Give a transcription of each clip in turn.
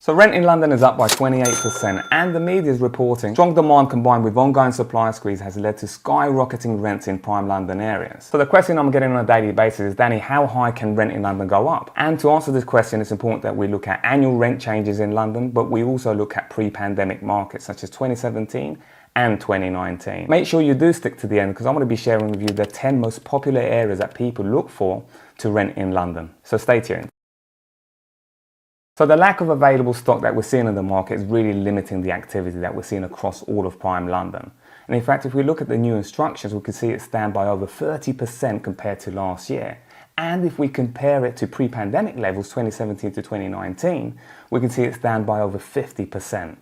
So rent in London is up by 28%, and the media is reporting strong demand combined with ongoing supply squeeze has led to skyrocketing rents in prime London areas. So the question I'm getting on a daily basis is, Danny, how high can rent in London go up? And to answer this question, it's important that we look at annual rent changes in London, but we also look at pre-pandemic markets such as 2017 and 2019. Make sure you do stick to the end, because I'm going to be sharing with you the 10 most popular areas that people look for to rent in London. So stay tuned. So the lack of available stock that we're seeing in the market is really limiting the activity that we're seeing across all of prime London. And in fact, if we look at the new instructions, we can see it's down by over 30% compared to last year. And if we compare it to pre-pandemic levels, 2017 to 2019, we can see it's down by over 50%.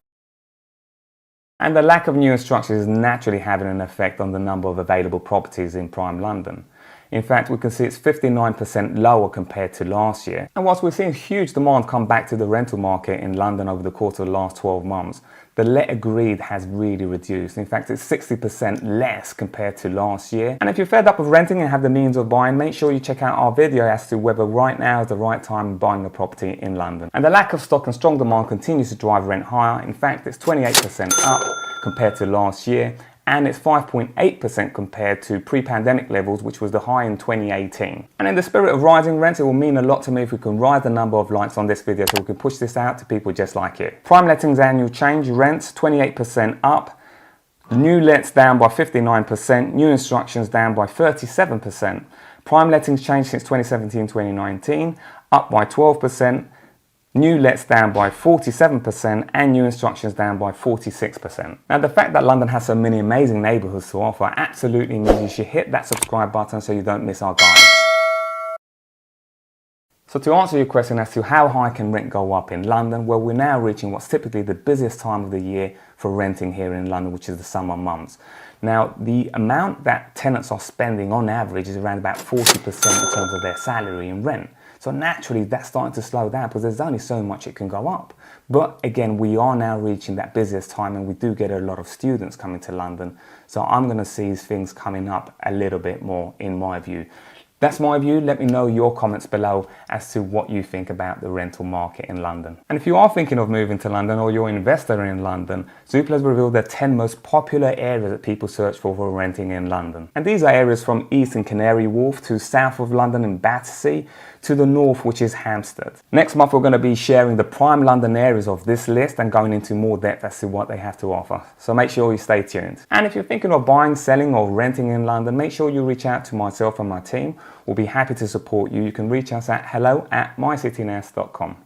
And the lack of new instructions is naturally having an effect on the number of available properties in prime London. In fact, we can see it's 59% lower compared to last year. And whilst we're seeing huge demand come back to the rental market in London over the course of the last 12 months, the let agreed has really reduced. In fact, it's 60% less compared to last year. And if you're fed up of renting and have the means of buying, make sure you check out our video as to whether right now is the right time buying a property in London. And the lack of stock and strong demand continues to drive rent higher. In fact, it's 28% up compared to last year, and it's 5.8% compared to pre-pandemic levels, which was the high in 2018. And in the spirit of rising rents, it will mean a lot to me if we can rise the number of likes on this video so we can push this out to people just like you. Prime lettings annual change, rents 28% up, new lets down by 59%, new instructions down by 37%. Prime lettings change since 2017-2019, up by 12%. New lets down by 47% and new instructions down by 46%. Now, the fact that London has so many amazing neighbourhoods to offer absolutely means you should hit that subscribe button so you don't miss our guides. So to answer your question as to how high can rent go up in London, well, we're now reaching what's typically the busiest time of the year for renting here in London, which is the summer months. Now, the amount that tenants are spending on average is around about 40% in terms of their salary in rent. So naturally, that's starting to slow down because there's only so much it can go up. But again, we are now reaching that busiest time, and we do get a lot of students coming to London. So I'm going to see things coming up a little bit more, in my view. That's my view. Let me know your comments below as to what you think about the rental market in London. And if you are thinking of moving to London, or you're an investor in London, Zoopla has revealed the 10 most popular areas that people search for renting in London. And these are areas from east in Canary Wharf to south of London in Battersea to the north, which is Hampstead. Next month, we're going to be sharing the prime London areas of this list and going into more depth as to what they have to offer. So make sure you stay tuned. And if you're thinking of buying, selling or renting in London, make sure you reach out to myself and my team. We'll be happy to support you. You can reach us at hello@mycityhouse.com.